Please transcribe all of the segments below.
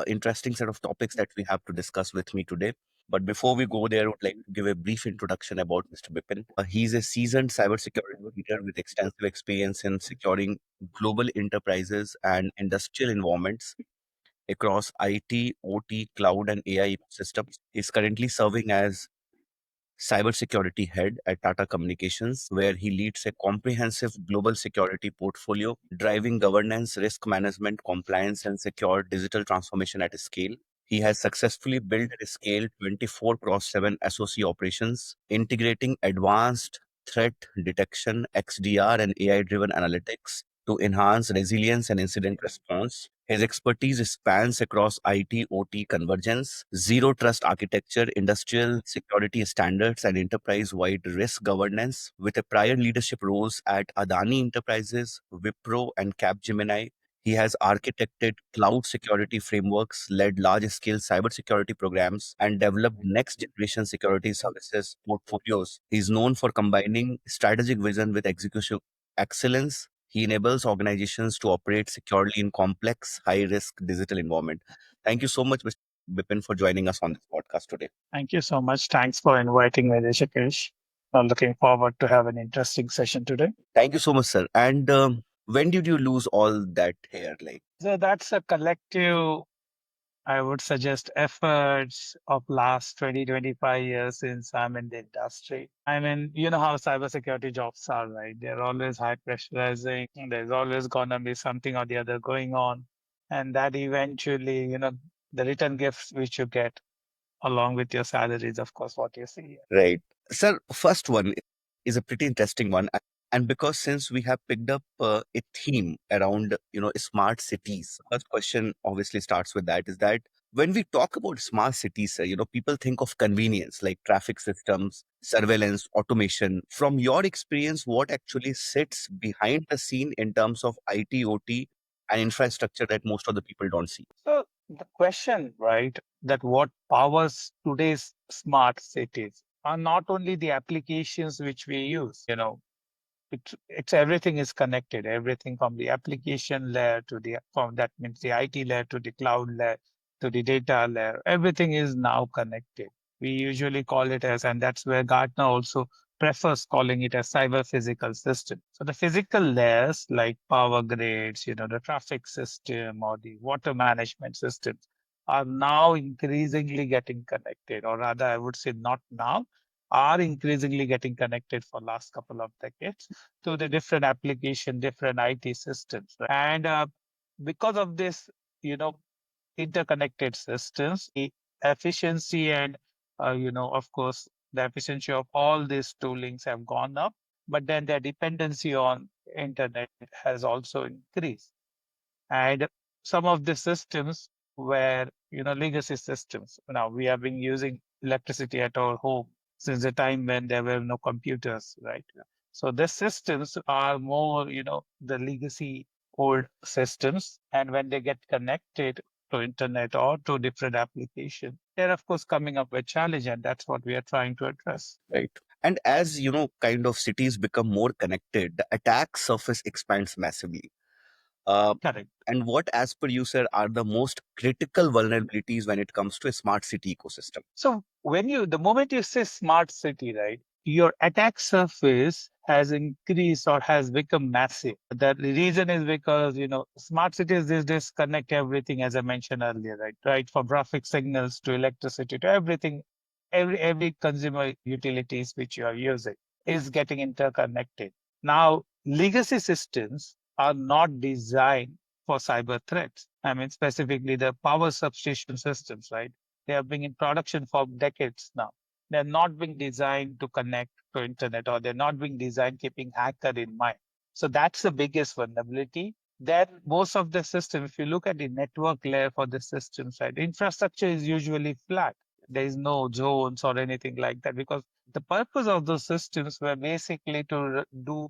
interesting set of topics that we have to discuss with me today. But before we go there, I would like to give a brief introduction about Mr. Bipin. He's a seasoned cybersecurity leader with extensive experience in securing global enterprises and industrial environments across IT, OT, cloud, and AI ecosystems. He's currently serving as Cybersecurity Head at Tata Communications, where he leads a comprehensive global security portfolio, driving governance, risk management, compliance, and secure digital transformation at a scale. He has successfully built and scaled 24 cross 7 SOC operations, integrating advanced threat detection, XDR, and AI driven analytics to enhance resilience and incident response. His expertise spans across IT, OT convergence, zero trust architecture, industrial security standards, and enterprise wide risk governance. With a prior leadership roles at Adani Enterprises, Wipro, and Capgemini, he has architected cloud security frameworks, led large scale cybersecurity programs, and developed next generation security services portfolios. He is known for combining strategic vision with execution excellence. He enables organizations to operate securely in complex, high risk digital environment. Thank you so much, Mr. Bipin, for joining us on this podcast today. Thank you so much. Thanks for inviting me, Rishikesh. I'm looking forward to have an interesting session today. Thank you so much, sir. And when did you lose all that hair? Like, So that's a collective, I would suggest, efforts of last 20, 25 years since I'm in the industry. I mean, you know how cybersecurity jobs are, right? They're always high pressurizing. There's always gonna be something or the other going on. And that eventually, the return gifts which you get along with your salary is, of course, what you see. right. Sir, first one is a pretty interesting one. And because since we have picked up a theme around, smart cities, first question obviously starts with that is that when we talk about smart cities, sir, people think of convenience like traffic systems, surveillance, automation. From your experience, what actually sits behind the scene in terms of IT, OT, and infrastructure that most of the people don't see? So the question, right, that what powers today's smart cities are not only the applications which we use, it's everything is connected, everything from the application layer to from that means the IT layer to the cloud layer to the data layer. Everything is now connected. We usually call it as, and that's where Gartner also prefers calling it a cyber physical system. So the physical layers like power grids, the traffic system or the water management systems are now increasingly getting connected, or rather, I would say not now, are increasingly getting connected for last couple of decades to the different application, different IT systems. Right? And because of this, you know, interconnected systems, the efficiency and, of course, the efficiency of all these toolings have gone up, but then their dependency on internet has also increased. And some of the systems were, legacy systems. Now we have been using electricity at our home since the time when there were no computers, right? So the systems are more, the legacy old systems. And when they get connected to internet or to different applications, they're of course coming up with challenge, and that's what we are trying to address. Right. And as kind of cities become more connected, the attack surface expands massively. Uh, Correct. and what, as per you, sir, are the most critical vulnerabilities when it comes to a smart city ecosystem? So the moment you say smart city, right, your attack surface has increased or has become massive. The reason is because, smart cities these days connect everything, as I mentioned earlier, right? Right, from traffic signals to electricity to everything, every consumer utilities which you are using is getting interconnected. Now, legacy systems are not designed for cyber threats. I mean, specifically the power substation systems, right? They have been in production for decades now. They're not being designed to connect to internet, or they're not being designed keeping hacker in mind. So that's the biggest vulnerability. Then most of the system, if you look at the network layer for the system side, infrastructure is usually flat. There is no zones or anything like that, because the purpose of those systems were basically to do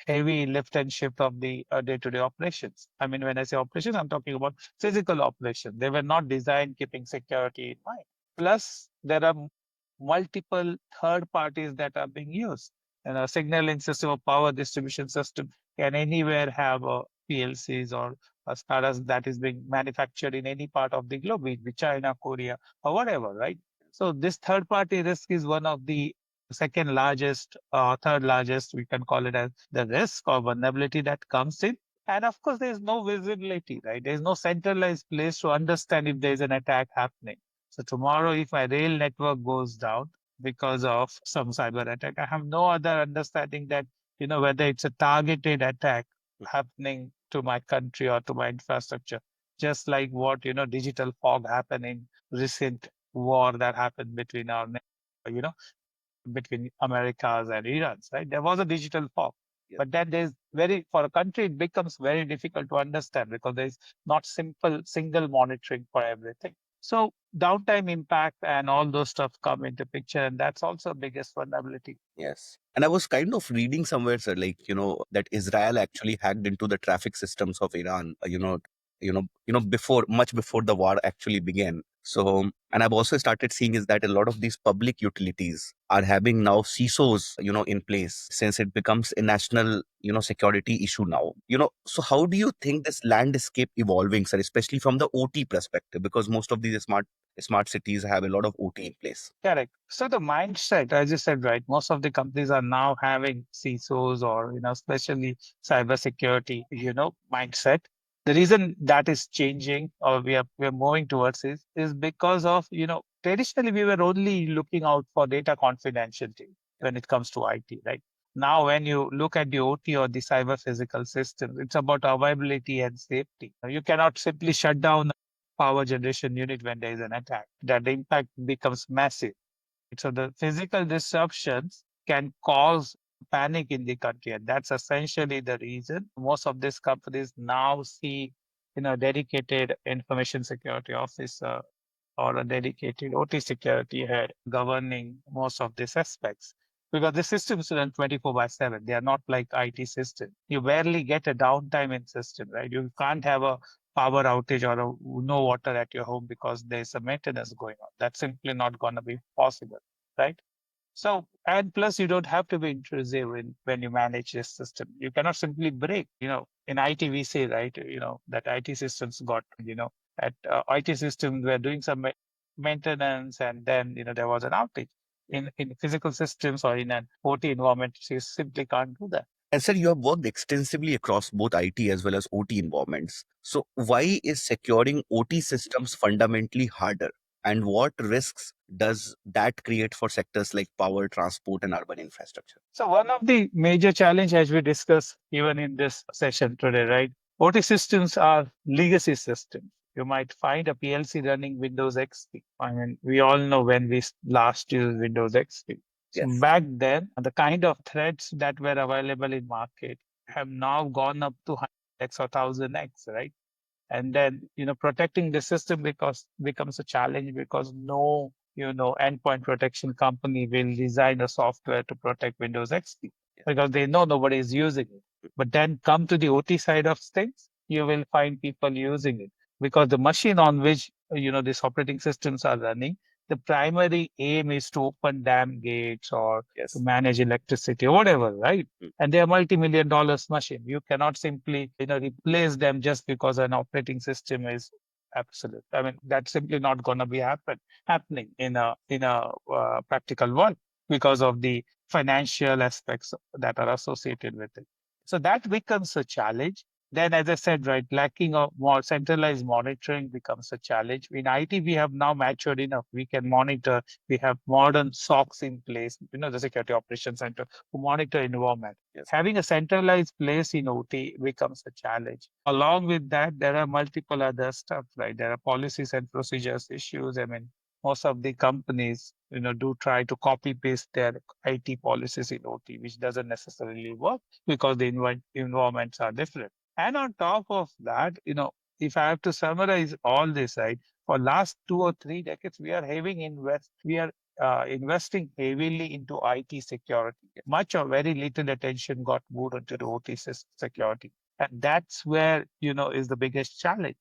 heavy lift and shift of the day-to-day operations. I mean, when I say operations, I'm talking about physical operation. They were not designed keeping security in mind. Plus, there are multiple third parties that are being used. And a signaling system or power distribution system can anywhere have a PLCs or SCADAs that is being manufactured in any part of the globe, be it China, Korea, or whatever, right? So this third party risk is one of the second largest, third largest, we can call it as the risk or vulnerability that comes in. And of course, there's no visibility, right? There's no centralized place to understand if there's an attack happening. So tomorrow, if my rail network goes down because of some cyber attack, I have no other understanding that, whether it's a targeted attack happening to my country or to my infrastructure, just like what, digital fog happened in recent war that happened between you know, between Americas and Iran's, right? There was a digital fog. Yeah. But then for a country, it becomes very difficult to understand because there's not simple single monitoring for everything. So downtime impact and all those stuff come into picture. And that's also biggest vulnerability. Yes. And I was kind of reading somewhere, sir, like, that Israel actually hacked into the traffic systems of Iran, before, much before the war actually began. So, and I've also started seeing is that a lot of these public utilities are having now CISOs, in place since it becomes a national, security issue now. So how do you think this landscape evolving, sir, especially from the OT perspective? Because most of these smart cities have a lot of OT in place. Correct. So the mindset, as you said, right, most of the companies are now having CISOs or, especially cybersecurity, mindset. The reason that is changing or we are moving towards is because of, traditionally we were only looking out for data confidentiality when it comes to IT, right? Now, when you look at the OT or the cyber physical systems, it's about availability and safety. You cannot simply shut down power generation unit when there is an attack, that the impact becomes massive. So the physical disruptions can cause panic in the country. And that's essentially the reason most of these companies now see, dedicated information security officer or a dedicated OT security head governing most of these aspects. Because the systems run 24 by 7. They are not like IT systems. You barely get a downtime in system, right? You can't have a power outage or no water at your home because there's a maintenance going on. That's simply not going to be possible, right? So, and plus you don't have to be intrusive when you manage this system. You cannot simply break, in IT we say, right, that IT systems got, at IT systems were doing some maintenance and then, there was an outage. In physical systems or in an OT environment, you simply can't do that. And sir, you have worked extensively across both IT as well as OT environments. So why is securing OT systems fundamentally harder? And what risks does that create for sectors like power, transport, and urban infrastructure? So one of the major challenge as we discuss even in this session today, right? OT systems are legacy systems. You might find a PLC running Windows XP. I mean, we all know when we last used Windows XP. So Yes. back then, the kind of threats that were available in market have now gone up to 100x or 1000x, right? And then protecting the system because becomes a challenge because no endpoint protection company will design a software to protect Windows XP because they know nobody is using it. But then come to the OT side of things, you will find people using it because the machine on which these operating systems are running, the primary aim is to open dam gates or to Yes. manage electricity or whatever, right? Mm. And they are multi-million dollars machine. You cannot simply, replace them just because an operating system is absolute. I mean, that's simply not going to be happening in a practical world because of the financial aspects that are associated with it. So that becomes a challenge. Then, as I said, right, lacking of more centralized monitoring becomes a challenge. In IT, we have now matured enough. We can monitor. We have modern SOCs in place, the Security Operations Center, to monitor environment. Yes. Having a centralized place in OT becomes a challenge. Along with that, there are multiple other stuff, right? There are policies and procedures issues. I mean, most of the companies, do try to copy paste their IT policies in OT, which doesn't necessarily work because the environments are different. And on top of that, if I have to summarize all this, right, for last 2 or 3 decades, we are investing heavily into IT security. Much or very little attention got moved into the OT security. And that's where, is the biggest challenge.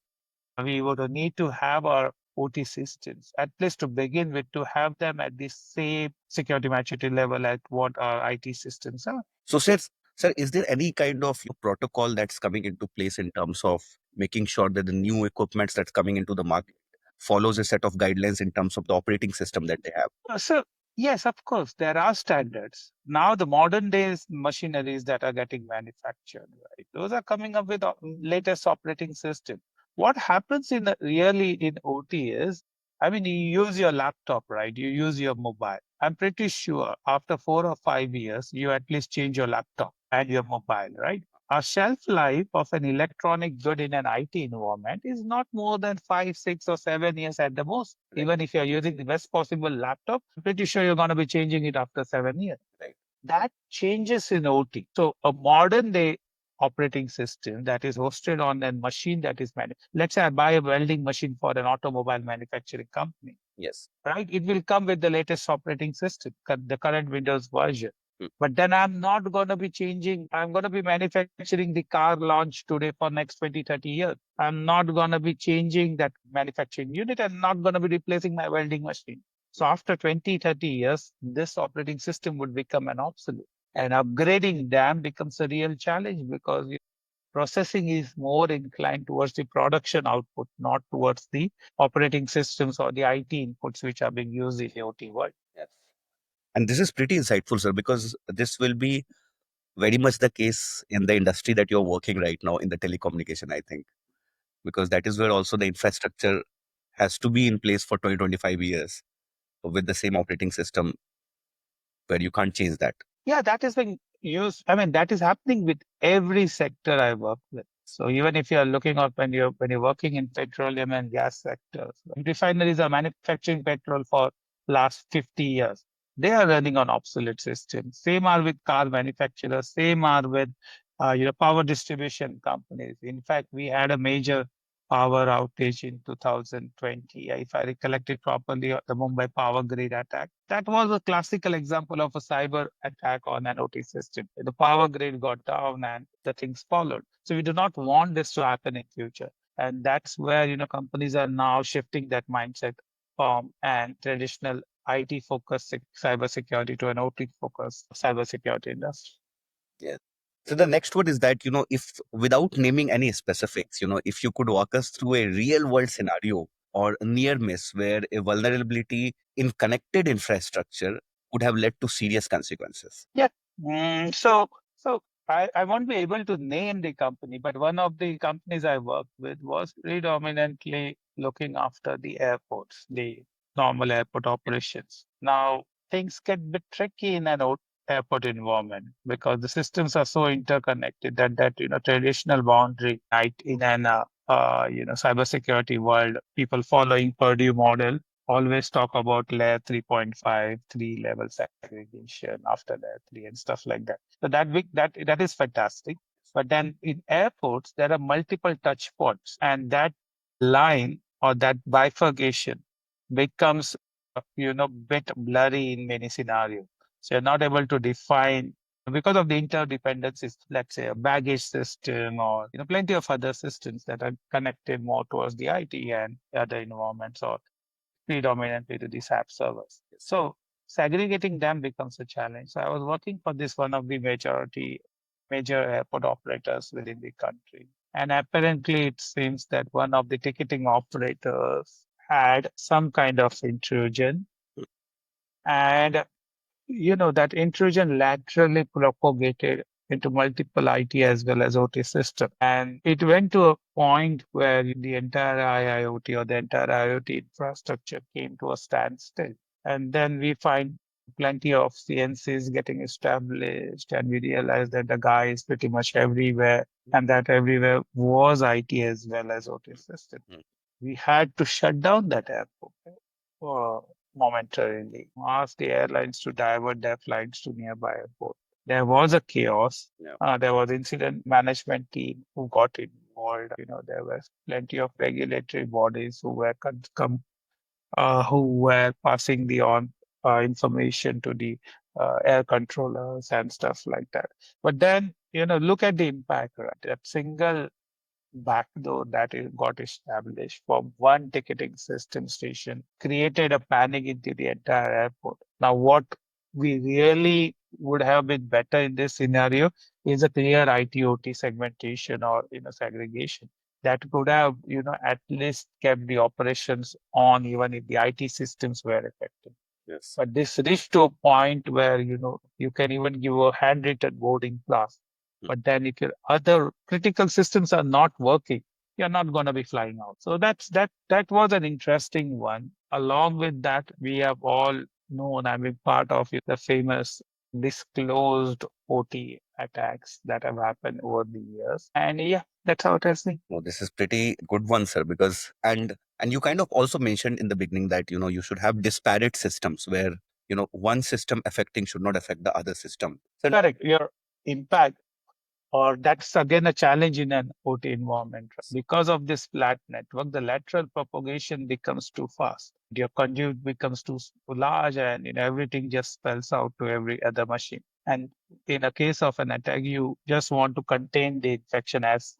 We would need to have our OT systems, at least to begin with, to have them at the same security maturity level at what our IT systems are. So, sir, Sir, is there any kind of protocol that's coming into place in terms of making sure that the new equipments that's coming into the market follows a set of guidelines in terms of the operating system that they have? So, yes, of course, there are standards. Now, the modern days machineries that are getting manufactured, right? Those are coming up with latest operating system. What happens really in OT is, I mean, you use your laptop, right? You use your mobile. I'm pretty sure after 4 or 5 years, you at least change your laptop and your mobile, right? A shelf life of an electronic good in an IT environment is not more than 5, 6, or 7 years at the most. Right. Even if you're using the best possible laptop, I'm pretty sure you're going to be changing it after 7 years. Right. That changes in OT. So a modern day operating system that is hosted on a machine that is manufactured. Let's say I buy a welding machine for an automobile manufacturing company, Yes. right? It will come with the latest operating system, the current Windows version. Mm. But then I'm not going to be changing. I'm going to be manufacturing the car launch today for next 20, 30 years. I'm not going to be changing that manufacturing unit. I'm not going to be replacing my welding machine. So after 20, 30 years, this operating system would become an obsolete. And upgrading them becomes a real challenge because processing is more inclined towards the production output, not towards the operating systems or the IT inputs which are being used in the OT world. Yes. And this is pretty insightful, sir, because this will be very much the case in the industry that you're working right now in the telecommunication, I think, because that is where also the infrastructure has to be in place for 20, 25 years with the same operating system where you can't change that. Yeah, that is being used. I mean, that is happening with every sector I work with. So even if you're looking up when you're working in petroleum and gas sectors, refineries are manufacturing petrol for last 50 years. They are running on obsolete systems. Same are with car manufacturers. Same are with power distribution companies. In fact, we had a major power outage in 2020. If I recollect it properly, the Mumbai power grid attack. That was a classical example of a cyber attack on an OT system. The power grid got down and the things followed. So we do not want this to happen in future. And that's where, companies are now shifting that mindset from an traditional IT focused cybersecurity to an OT focused cybersecurity industry. Yes. So the next one is that, if without naming any specifics, if you could walk us through a real world scenario or a near miss where a vulnerability in connected infrastructure would have led to serious consequences. Yeah. So I won't be able to name the company, but one of the companies I worked with was predominantly looking after the airports, the normal airport operations. Now, things get a bit tricky in an airport environment because the systems are so interconnected that traditional boundary right in an cybersecurity world, people following Purdue model always talk about layer 3.5, three level segregation after layer 3 and stuff like that. So that is fantastic. But then in airports, there are multiple touch points, and that line or that bifurcation becomes bit blurry in many scenarios. So you're not able to define because of the interdependencies, let's say a baggage system or plenty of other systems that are connected more towards the IT and other environments or predominantly to these app servers. So segregating them becomes a challenge. So I was working for this one of the major airport operators within the country. And apparently it seems that one of the ticketing operators had some kind of intrusion. And that intrusion laterally propagated into multiple IT as well as OT systems. And it went to a point where the entire IIoT or the entire IoT infrastructure came to a standstill. And then we find plenty of CNCs getting established, and we realize that the guy is pretty much everywhere, and that everywhere was IT as well as OT system. Mm. We had to shut down that airport momentarily, ask the airlines to divert their flights to nearby airport. There was a chaos. Yeah. There was incident management team who got involved. There were plenty of regulatory bodies who were passing the on information to the air controllers and stuff like that. But then, look at the impact, right? That single backdoor that got established from one ticketing system station created a panic into the entire airport. Now, what we really would have been better in this scenario is a clear IT/OT segmentation or segregation that could have at least kept the operations on even if the IT systems were affected. Yes. But this reached to a point where you can even give a handwritten boarding class. Mm. But then if your other critical systems are not working, you're not going to be flying out. So that was an interesting one. Along with that, we have all known, I mean, part of the famous disclosed OT attacks that have happened over the years. And yeah, that's how it has been. No, this is pretty good one, sir, because and you kind of also mentioned in the beginning that you should have disparate systems where one system affecting should not affect the other system. So Correct. Your impact or that's again a challenge in an OT environment. Because of this flat network, the lateral propagation becomes too fast. Your conduit becomes too large and everything just spells out to every other machine. And in a case of an attack, you just want to contain the infection as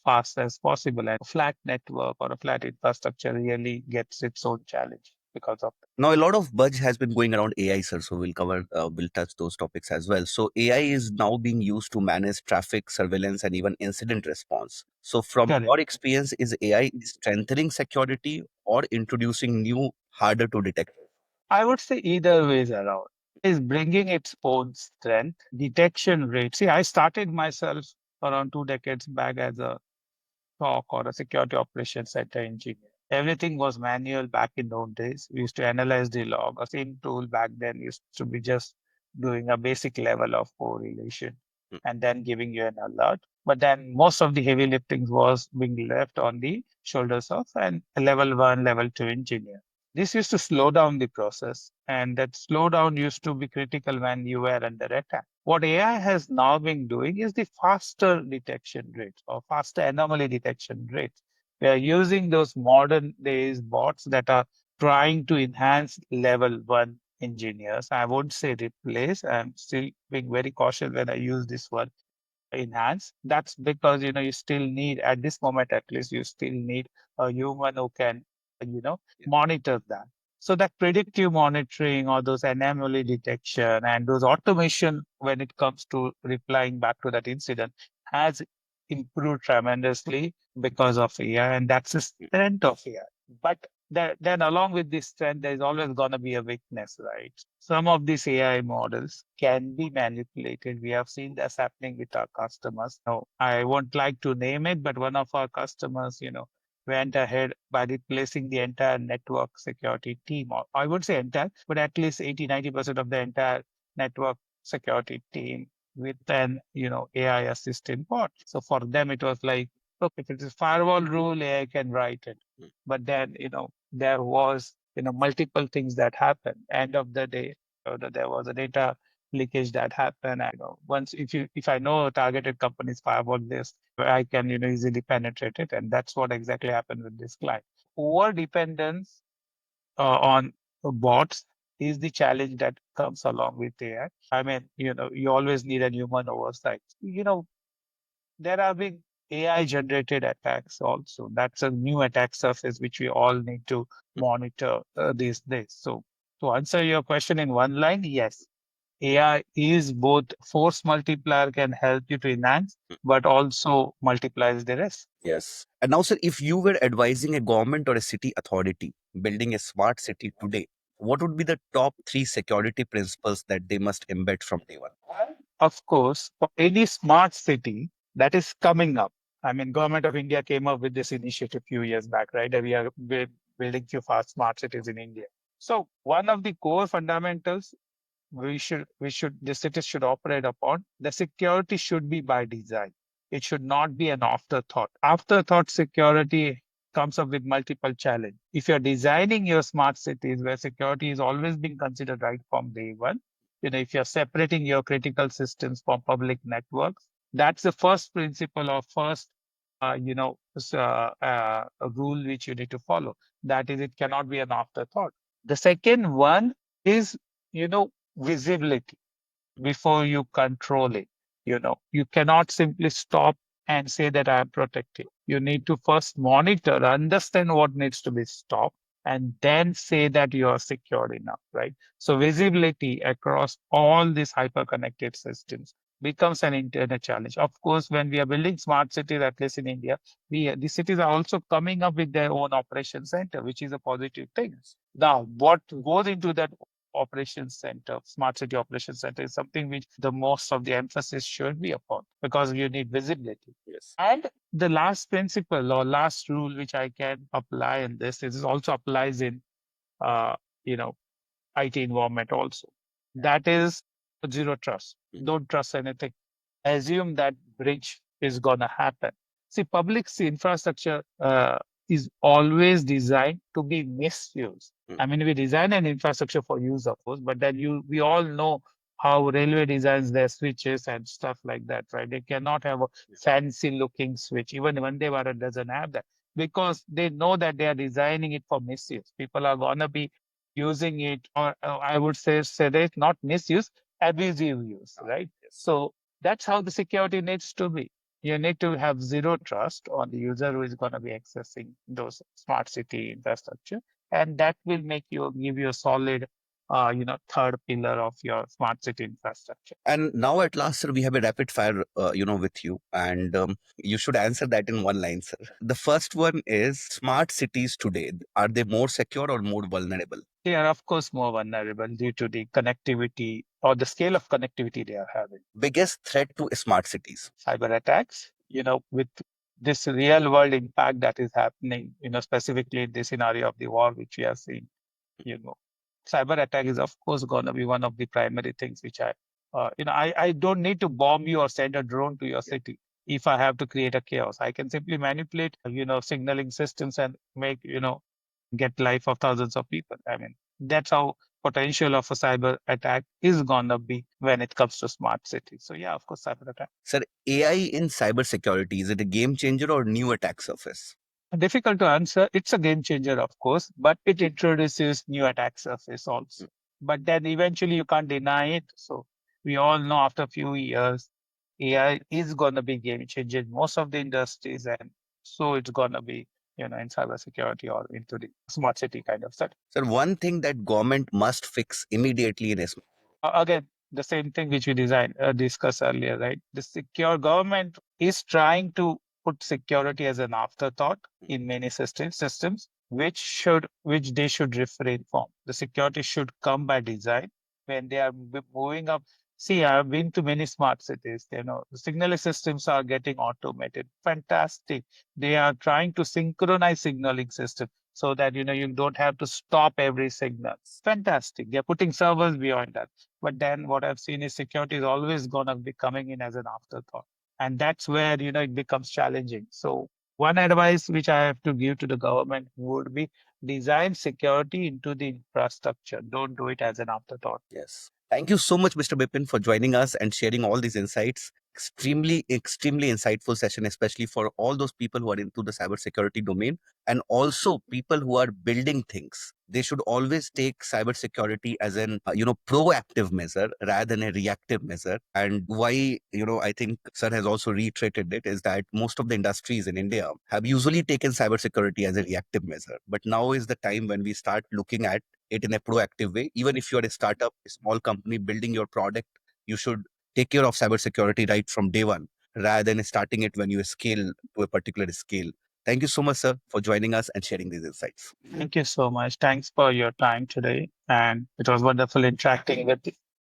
fast as possible. And a flat network or a flat infrastructure really gets its own challenge because of now a lot of buzz has been going around AI, sir. So we'll touch those topics as well. So AI is now being used to manage traffic surveillance and even incident response. So from that. your experience, is AI strengthening security or introducing new, harder to detect? I would say either ways around. Is bringing its own strength, detection rate. See, I started myself around 2 decades back as a SOC or a security operations center engineer. Everything was manual back in those days. We used to analyze the log. A same tool back then used to be just doing a basic level of correlation Mm. and then giving you an alert. But then most of the heavy lifting was being left on the shoulders of an level one, level two engineer. This used to slow down the process, and that slowdown used to be critical when you were under attack. What AI has now been doing is the faster detection rates or faster anomaly detection rates. We are using those modern days bots that are trying to enhance level one engineers. I won't say replace. I'm still being very cautious when I use this word enhance. That's because you still need at this moment at least you still need a human who can you know Yeah. monitor that. So that predictive monitoring or those anomaly detection and those automation when it comes to replying back to that incident has improved tremendously because of AI, and that's the strength of AI. But then along with this strength, there's always going to be a weakness, right? Some of these AI models can be manipulated. We have seen this happening with our customers. No, I won't like to name it, but one of our customers, went ahead by replacing the entire network security team. Or I would say entire, but at least 80-90% of the entire network security team with an, AI assisted bot. So for them, it was like, look, if it is firewall rule, AI can write it. Mm. But then, there was multiple things that happened. End of the day, there was a data leakage that happened. And, once if I know a targeted company's firewall list, I can easily penetrate it, and that's what exactly happened with this client. Over dependence on bots is the challenge that comes along with AI. I mean, you always need a human oversight. There are big AI generated attacks also. That's a new attack surface which we all need to monitor these days. So to answer your question in one line, yes, AI is both force multiplier can help you to enhance, but also multiplies the risk. Yes. And now, sir, if you were advising a government or a city authority building a smart city today, what would be the top three security principles that they must embed from day one? Of course, for any smart city that is coming up, I mean, Government of India came up with this initiative a few years back, right? That we are building few fast smart cities in India. So one of the core fundamentals the cities should operate upon, the security should be by design. It should not be an afterthought. Afterthought security comes up with multiple challenge. If you're designing your smart cities where security is always being considered right from day one, if you're separating your critical systems from public networks, that's the first principle or first a rule which you need to follow. That is, it cannot be an afterthought. The second one is, visibility before you control it. You cannot simply stop and say that I am protecting. You need to first monitor, understand what needs to be stopped, and then say that you are secure enough, right? So visibility across all these hyper-connected systems becomes an internet challenge. Of course, when we are building smart cities, at least in India, the cities are also coming up with their own operation center, which is a positive thing. Now, what goes into that operations center, smart city operations center, is something which the most of the emphasis should be upon because you need visibility. Yes. And the last principle or last rule which I can apply in this also applies in uh, you know IT environment also. That is zero trust. Don't trust anything. Assume that bridge is gonna happen. See, infrastructure is always designed to be misused. I mean, we design an infrastructure for use, of course, but then we all know how railway designs their switches and stuff like that, right? They cannot have a fancy looking switch. Even Vande Bharat doesn't have that because they know that they are designing it for misuse. People are gonna be using it, or I would say that not misuse, abusive use, right? So that's how the security needs to be. You need to have zero trust on the user who is going to be accessing those smart city infrastructure, and that will make you give you a solid, third pillar of your smart city infrastructure. And now at last, sir, we have a rapid fire, with you, and you should answer that in one line, sir. The first one is smart cities today. Are they more secure or more vulnerable? They are, of course, more vulnerable due to the connectivity or the scale of connectivity they are having. Biggest threat to smart cities? Cyber attacks, with this real world impact that is happening, specifically in the scenario of the war which we are seeing, you know, cyber attack is of course going to be one of the primary things which I don't need to bomb you or send a drone to your city. If I have to create a chaos, I can simply manipulate, signaling systems and make, get life of thousands of people. I mean, that's how potential of a cyber attack is gonna be when it comes to smart cities. So yeah, of course, cyber attack. Sir, AI in cybersecurity, is it a game changer or new attack surface? Difficult to answer. It's a game changer, of course, but it introduces new attack surface also. But then eventually you can't deny it. So we all know after a few years, AI is going to be game changer in most of the industries, and so it's going to be, in cybersecurity or into the smart city kind of stuff. Sir, one thing that government must fix immediately in a Again, the same thing which we discussed earlier, right? The secure government is trying to put security as an afterthought in many systems, which they should refrain from. The security should come by design when they are moving up. See, I've been to many smart cities. The signaling systems are getting automated. Fantastic. They are trying to synchronize signaling system so that you don't have to stop every signal. Fantastic. They're putting servers beyond that. But then what I've seen is security is always gonna be coming in as an afterthought. And that's where it becomes challenging. So one advice which I have to give to the government would be design security into the infrastructure. Don't do it as an afterthought. Yes. Thank you so much, Mr. Bipin, for joining us and sharing all these insights. Extremely, extremely insightful session, especially for all those people who are into the cybersecurity domain and also people who are building things. They should always take cybersecurity as an proactive measure rather than a reactive measure. And why I think Sir has also reiterated it is that most of the industries in India have usually taken cybersecurity as a reactive measure, but now is the time when we start looking at it in a proactive way. Even if you're a startup, a small company building your product, you should take care of cybersecurity right from day one, rather than starting it when you scale to a particular scale. Thank you so much, sir, for joining us and sharing these insights. Thank you so much. Thanks for your time today. And it was wonderful interacting with you.